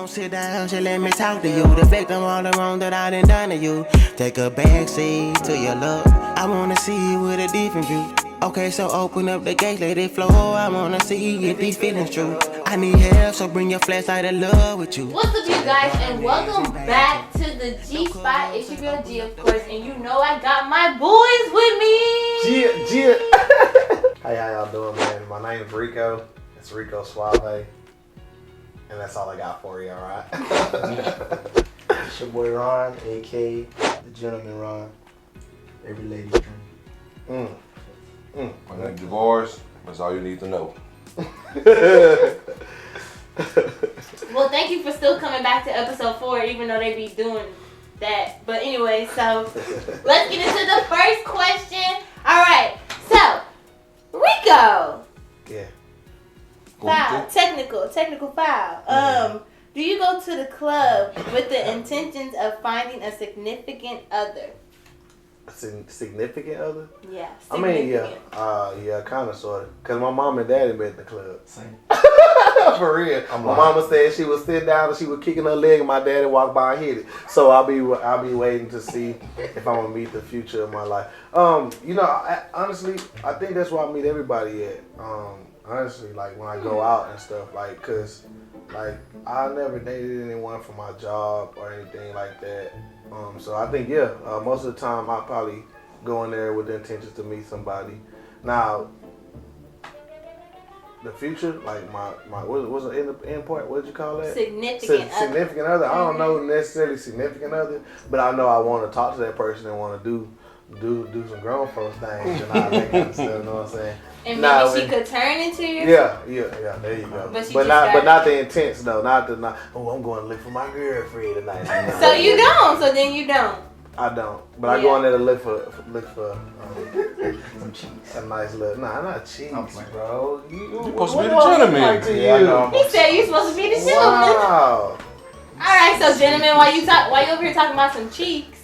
Sit down, just let me talk to you. Deflect on all the wrong that I done to you. Take a backseat to your love. I wanna see you with a different view. Okay, so open up the gate, let it flow. I wanna see if these feelings true. I need help, so bring your flashlight of love with you. What's up, you guys, and welcome back to the G Spot. It's your girl G, of course, and you know I got my boys with me. G. Hey, how y'all doing, man? My name is Rico. It's Rico Suave. And that's all I got for you, alright? It's your boy Ron, a.k.a. the gentleman Ron. Every lady's dream. My name's Divorce. That's all you need to know. Well, thank you for still coming back to episode 4, even though they be doing that. But anyway, so let's get into the first question. Alright, so Rico. Yeah. Foul. Technical foul. Do you go to the club with the intentions of finding a significant other? Significant other? Yeah. I mean, yeah, kind of, sort of. Because my mom and daddy met in the club. Same. For real. My mama said she would sit down and she was kicking her leg and my daddy walked by and hit it. So I'll be waiting to see if I'm going to meet the future of my life. Honestly, I think that's where I meet everybody at. Honestly, like when I go out and stuff, like, cause like I never dated anyone for my job or anything like that. So I think most of the time I probably go in there with the intentions to meet somebody. Now, the future, like my what's the end part? What did you call that? Significant other. I don't know necessarily significant other, but I know I want to talk to that person and want to do some grown folks things and all that kind of stuff. You know what I'm saying? And maybe she could turn into your Yeah, there you go. But not the intense though. Not I'm going to look for my girlfriend tonight. So you don't. So then you don't. I don't. But I go in there to look for Some cheeks. a nice little. Nah, not cheeks, bro. You're supposed to be the gentleman. Yeah, I know. He said you're supposed to be the gentleman. Wow. Alright, so gentlemen, while you over here talking about some cheeks,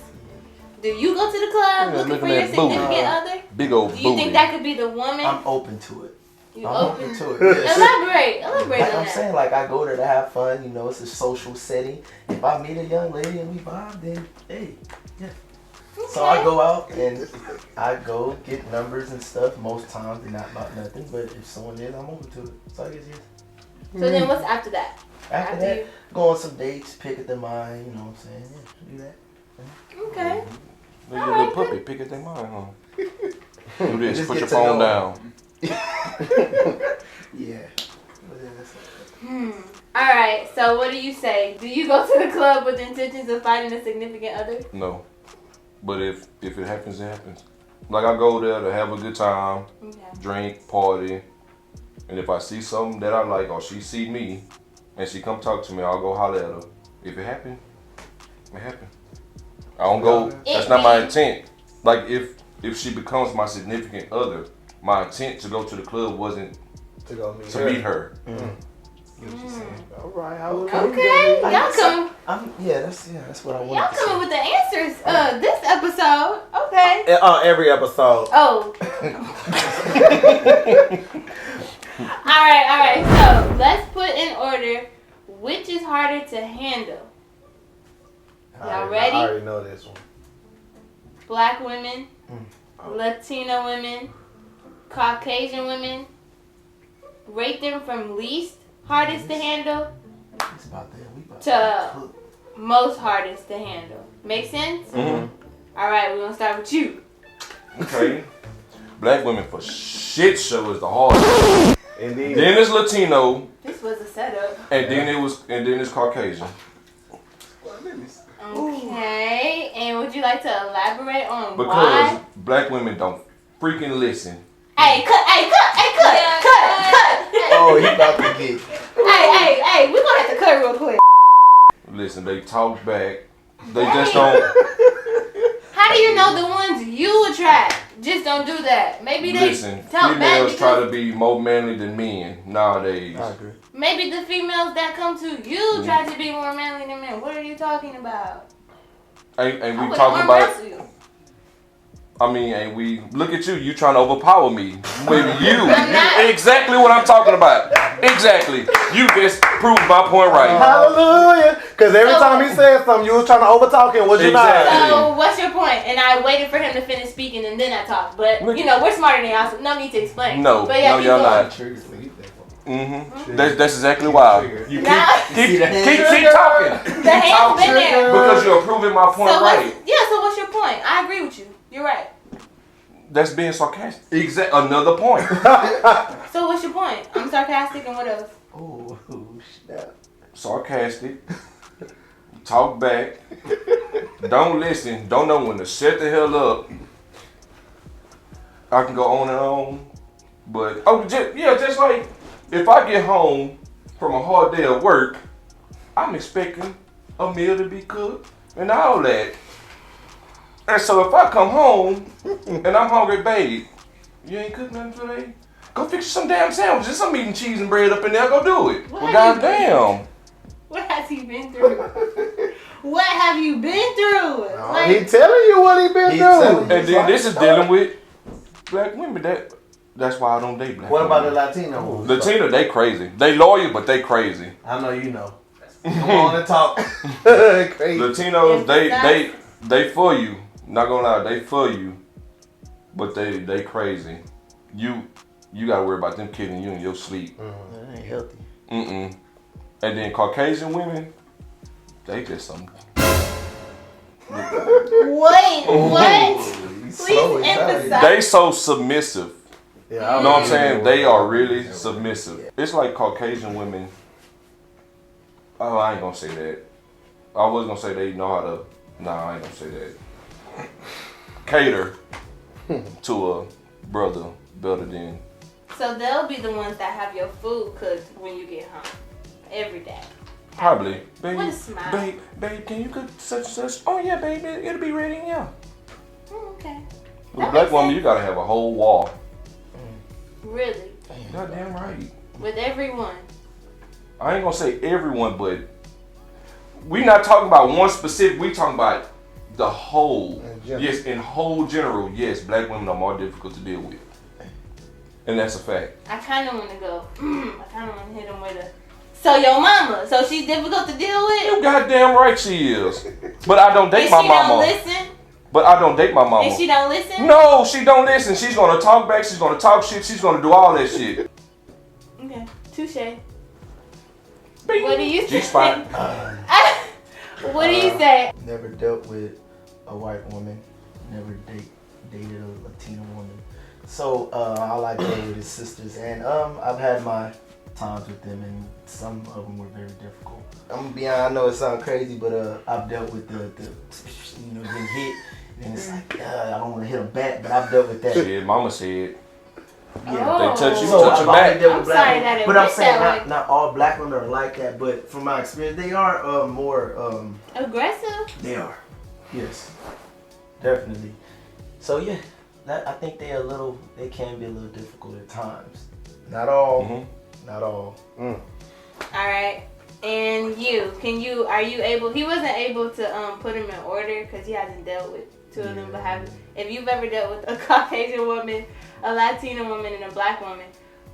do you go to the club looking for your significant other? Big old Do you think that could be the woman? I'm open to it. I'm open to it. Yes. Elaborate Like on I'm that. saying, like I go there to have fun. You know, it's a social setting. If I meet a young lady and we vibe, then hey, yeah. Okay. So I go out and I go get numbers and stuff. Most times they're not about nothing, but if someone is, I'm open to it. So I guess yes. So then what's after that? After that, go on some dates, pick at the mind. You know what I'm saying? Yeah, do that. Okay. Look at your little puppy. Pick at their mind, huh? Do this. Just Put get your to phone know. down. Yeah. Alright, so what do you say? Do you go to the club with the intentions of finding a significant other? No. But if it happens, it happens. Like I go there to have a good time, drink, party, and if I see something that I like or she see me and she come talk to me, I'll go holler at her. If it happen, it happen. I don't go. That's not my intent. Like if she becomes my significant other, my intent to go to the club wasn't To go meet her. All right. Okay, y'all come. That's what I want. Y'all coming with the answers. This episode. Okay. Every episode. Oh. All right. So let's put in order which is harder to handle. Y'all ready? I already know this one. Black women, Latino women, Caucasian women. Rate them from least hardest to handle It's about that. We about to most hardest to handle. Make sense? Mm-hmm. All right, we're gonna start with you. Okay. Black women for shit show is the hardest. Indeed. Then it's Latino, This was a setup. and then it's Caucasian. Okay, and would you like to elaborate on Because why? black women don't freaking listen. Hey, cut! Oh, he about to get. Hey, we're gonna have to cut real quick. Listen, they talk back. They just don't How do you know the ones you attract just don't do that? Maybe they listen. talk back Females try because to be more manly than men nowadays. I agree. maybe the females that come to you try to be more manly than men. What are you talking about? And I we would talking arm about wrestle you. I mean, and we look at you. You trying to overpower me. Maybe you. I'm not. Exactly what I'm talking about. Exactly. You just proved my point right. Hallelujah. Because every time he said something, you was trying to overtalk him. Was you Exactly. not? So what's your point? And I waited for him to finish speaking and then I talked. But you know, we're smarter than y'all, so no need to explain. No, but yeah, no, keep y'all going. not. Triggers when you think. Mm-hmm. That's exactly why. You Nah. keep talking. The hand's been there. Because you're proving my point So right. so what's your point? I agree with you. You're right. That's being sarcastic. Another point. So what's your point? I'm sarcastic and what else? Oh, snap. Sarcastic. Talk back. Don't listen. Don't know when to shut the hell up. I can go on and on. But, just like if I get home from a hard day of work, I'm expecting a meal to be cooked and all that. And so if I come home and I'm hungry, babe, you ain't cooked nothing today? Go fix you some damn sandwiches. I'm eating cheese and bread up in there. Go do it. What Well, have you goddamn. What has he been through? What have you been through? He telling you what he been through. And then this is dealing with black women. That's why I don't date black What women. about the Latino ones? Latina, they crazy. They loyal, but they crazy. I know you know. Come on and talk. Crazy. Latinos, they for you. Not gonna lie, they for you, but they crazy. You gotta worry about them killing you in your sleep. That ain't healthy. And then Caucasian women, they just some. Wait, what? Please emphasize. They so submissive. Yeah, You know what I'm saying? They are really submissive. It's like Caucasian women. Oh, I ain't gonna say that. I was gonna say they know how to. Nah, I ain't gonna say that. Cater to a brother better than. So they'll be the ones that have your food cooked when you get home every day. Probably. Babe, What a smile. babe, can you cook such and such? Oh yeah, babe, it'll be ready, yeah. Okay. With a That black makes woman, sense. you gotta have a whole wall. Really? Goddamn right. With everyone. I ain't gonna say everyone, but we not talking about one specific. We talking about the whole. Yes, in whole general, yes, black women are more difficult to deal with, and that's a fact. I kind of want to go. I kind of want to hit him with a. So your mama, so she's difficult to deal with. You goddamn right she is. But I don't date my She mama. don't listen. But I don't date my mama. And she don't listen. No, she don't listen. She's gonna talk back. She's gonna talk shit. She's gonna do all that shit. Okay, touche. Bing. What do you say? G-spot. What do you say? Never dealt with a white woman. Never dated a Latina woman. So all I dealt with is sisters, and I've had my times with them, and some of them were very difficult. I'm gonna be honest. I know it sounds crazy, but I've dealt with the getting hit, and it's like I don't want to hit them back, but I've dealt with that. Shit, mama said. Yeah. They touch you, Oh. So touch I've your only back. dealt with I'm black sorry women, that it but I'm went saying that way. not all black women are like that. But from my experience, they are more. Aggressive? They are. Yes, definitely. So yeah, I think they can be a little difficult at times. Not all. Mm-hmm. Not all. All right. And are you able, he wasn't able to put them in order because he hasn't dealt with two of them, but if you've ever dealt with a Caucasian woman, a Latina woman, and a black woman,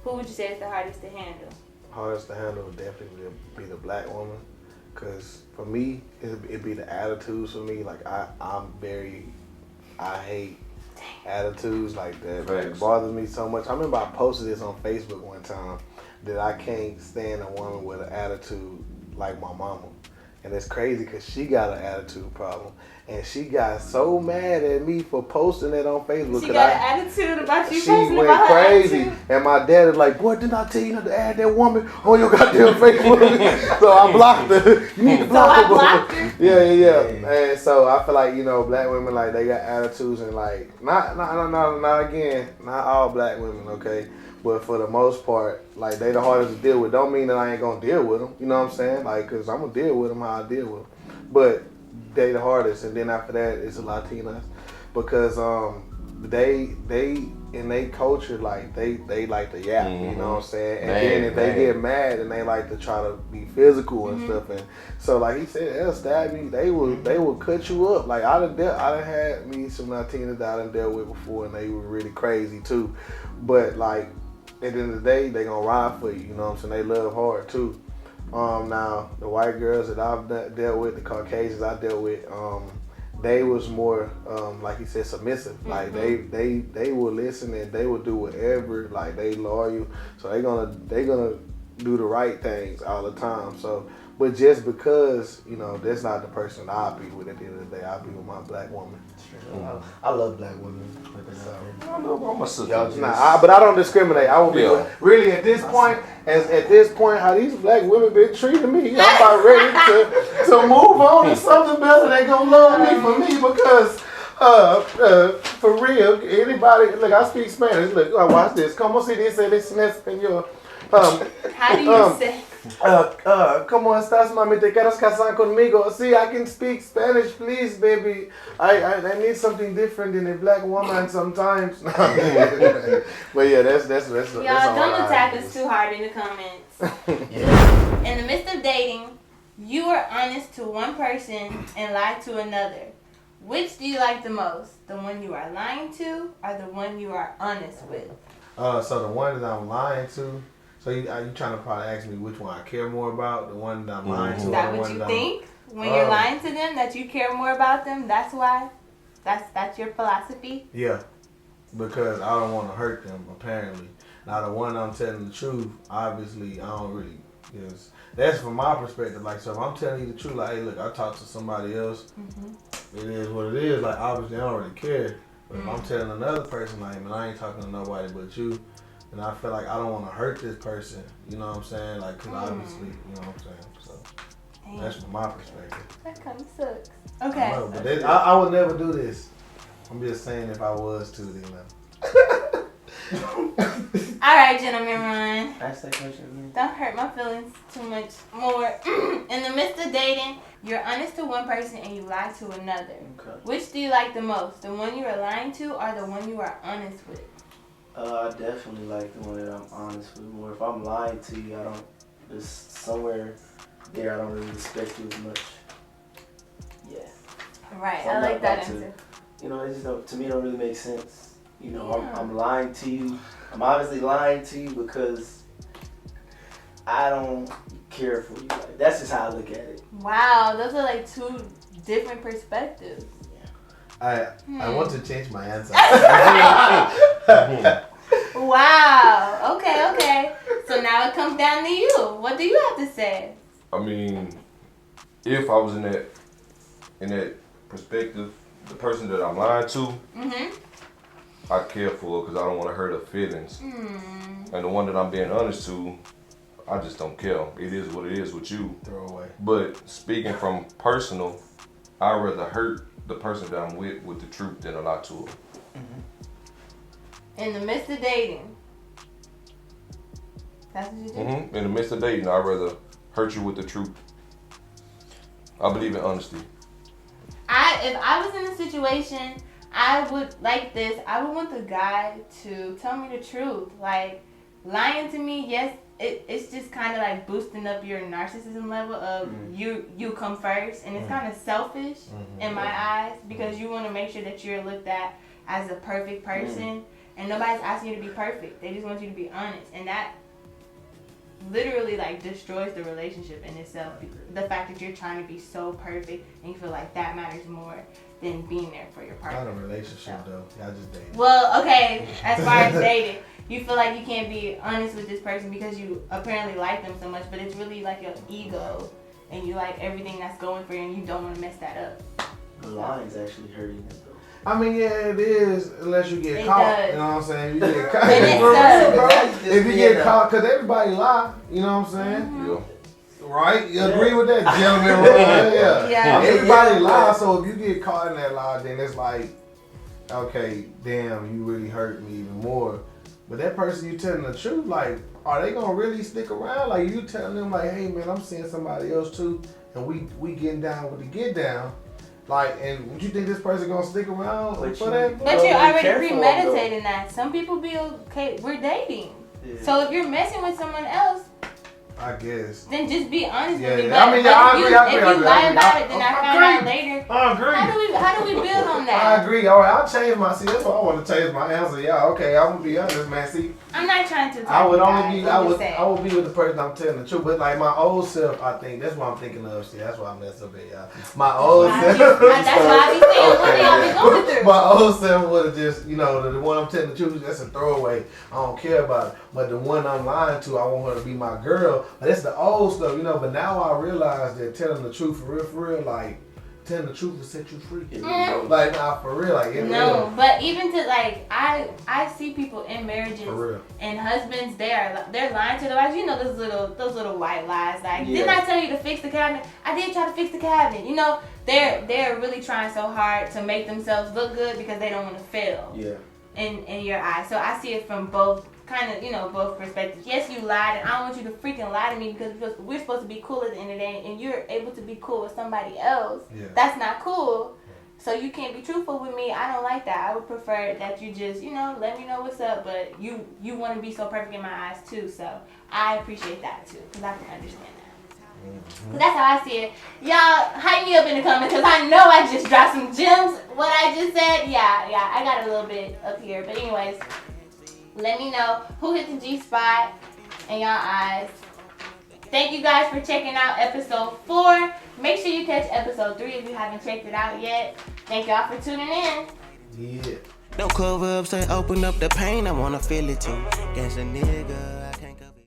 who would you say is the hardest to handle? Hardest to handle would definitely be the black woman. Because for me, it'd be the attitudes for me. Like, I hate attitudes like that. It bothers me so much. I remember I posted this on Facebook one time that I can't stand a woman with an attitude like my mama. And it's crazy because she got an attitude problem. And she got so mad at me for posting it on Facebook. She got an attitude about you She posting went about her crazy. attitude? And my dad is like, boy, didn't I tell you not to add that woman on your goddamn Facebook? So I blocked her. You need to block her. I blocked her? Yeah. And so I feel like, black women, like, they got attitudes and, like, not again, not all black women, okay? But for the most part, like, they the hardest to deal with. Don't mean that I ain't gonna deal with them. You know what I'm saying? Like, cause I'm gonna deal with them how I deal with them. But they the hardest, and then after that it's the Latinas, because they in their culture, like they like to yap, you know what I'm saying? And Man, then if they get mad, and they like to try to be physical and stuff. And so like he said, they'll stab you. They will cut you up. Like I done had me some Latinas that I done dealt with before, and they were really crazy too. But like at the end of the day, they gonna ride for you. You know what I'm saying? They love hard too. Now the white girls that I've dealt with, the Caucasians I dealt with, they was more like he said, submissive. Like they will listen and they will do whatever. Like they loyal, so they gonna do the right things all the time. So, but just because that's not the person I'll be with at the end of the day, I'll be with my black woman. I love black women. I don't know about my sister. But I don't discriminate. I won't be really at this point. At this point, how these black women been treating me, I'm about ready to move on to something better. They gonna love me for me because for real, anybody look. I speak Spanish. Look, watch this. Como si dice en español. How do you say? ¿Cómo estás, mami? ¿Te quieres casar conmigo? See, I can speak Spanish, please, baby. I need something different in a black woman sometimes. But yeah, that's Y'all all don't I attack use. us too hard in the comments. In the midst of dating, you are honest to one person and lie to another. Which do you like the most? The one you are lying to, or the one you are honest with? So the one that I'm lying to. So you trying to probably ask me which one I care more about? The one that I'm lying to. Is that what you think? When you're lying to them, that you care more about them? That's why? That's your philosophy? Yeah, because I don't want to hurt them, apparently. Now, the one I'm telling the truth, obviously, I don't really, that's from my perspective. Like, so if I'm telling you the truth, like, hey, look, I talked to somebody else, it is what it is. Like, obviously, I don't really care. But if I'm telling another person, like, man, I ain't talking to nobody but you, and I feel like I don't want to hurt this person, you know what I'm saying? Like, because obviously, you know what I'm saying? So, that's from my perspective. That kind of sucks. Okay. I know, but I would never do this. I'm just saying if I was to, All right, gentlemen, Ron. Ask that question again. Don't hurt my feelings too much more. In the midst of dating, you're honest to one person and you lie to another. Okay. Which do you like the most? The one you are lying to or the one you are honest with? I definitely like the one that I'm honest with more. If I'm lying to you, there's somewhere there I don't really respect you as much. Yeah. Right, So I I'm like not that about answer. It just to me, it don't really make sense. I'm lying to you. I'm obviously lying to you because I don't care for you. Like, that's just how I look at it. Wow, those are like two different perspectives. I want to change my answer. Wow. Okay. So now it comes down to you. What do you have to say? I mean, if I was in that perspective, the person that I'm lying to, I care for her because I don't want to hurt her feelings. And the one that I'm being honest to, I just don't care. It is what it is with you. Throw away. But speaking from personal, I'd rather hurt the person that I'm with the truth than a lie to her. In the midst of dating. That's what you do? In the midst of dating, I'd rather hurt you with the truth. I believe in honesty. If I was in a situation, I would like this. I would want the guy to tell me the truth. Like, lying to me, yes, it's just kind of like boosting up your narcissism level of you come first. And it's kind of selfish in my eyes because you want to make sure that you're looked at as a perfect person. And nobody's asking you to be perfect. They just want you to be honest. And that literally like destroys the relationship in itself. The fact that you're trying to be so perfect and you feel like that matters more than being there for your partner. Not a relationship though. Y'all just dating. Well, okay, as far as dating, you feel like you can't be honest with this person because you apparently like them so much, but it's really like your ego and you like everything that's going for you and you don't want to mess that up. The lying's actually hurting them though. I mean, yeah, it is, unless you get It caught. does. You know what I'm saying? You get caught. And it does. If you get caught, because everybody lie. You know what I'm saying? Yeah. Right? You agree with that, gentleman? Right? Yeah. Everybody lie, so if you get caught in that lie, then it's like, okay, damn, you really hurt me even more. But that person you telling the truth, like, are they gonna really stick around? Like, you telling them, like, hey man, I'm seeing somebody else too, and we getting down with the get down. Like, and would you think this person gonna stick around But for you- that? But you're be already careful, premeditating that. Some people be okay. We're dating. Yeah. So if you're messing with someone else, I guess. then just be honest Yeah, with me. I mean, yeah, I agree, I agree, If I you agree, lie I agree. about it, then I find I out agree. later. I agree. How do we build on I that? agree. All right, I'll change my. See, that's why I want to change my answer. Yeah, okay, I'm gonna be honest, man. See, I'm not trying to. I would attack only you be, guys, I'm just saying. I would be with the person I'm telling the truth. But like my old self, I think that's what I'm thinking of. See, that's why I messed up at y'all. My old self. That's why I be saying, what do y'all be going through? My old self would have just, you know, the one I'm telling the truth, that's a throwaway. I don't care about it. But the one I'm lying to, I want her to be my girl. But that's the old stuff, you know. But now I realize that telling the truth for real, like, telling the truth will set you free. Like, nah, for real, like, it No, will. but even to like, I see people in marriages For real. and husbands, they're lying to their wives. You know those little white lies. Like, Yeah. didn't I tell you to fix the cabinet? I did try to fix the cabinet. You know, they're really trying so hard to make themselves look good because they don't want to fail Yeah. in your eyes. So I see it from both kind of, you know, both perspectives. Yes, you lied, and I don't want you to freaking lie to me because we're supposed to be cool at the end of the day, and you're able to be cool with somebody else. Yeah. That's not cool. So you can't be truthful with me. I don't like that. I would prefer that you just, you know, let me know what's up. But you want to be so perfect in my eyes too. So I appreciate that too, because I can understand that. So that's how I see it. Y'all hype me up in the comments because I know I just dropped some gems. What I just said, yeah, I got a little bit up here. But anyways, let me know who hit the G spot in y'all eyes. Thank you guys for checking out episode 4. Make sure you catch episode 3 if you haven't checked it out yet. Thank y'all for tuning in. Yeah. Don't cover up, say open up the pain, I wanna feel it too. Guess a nigga.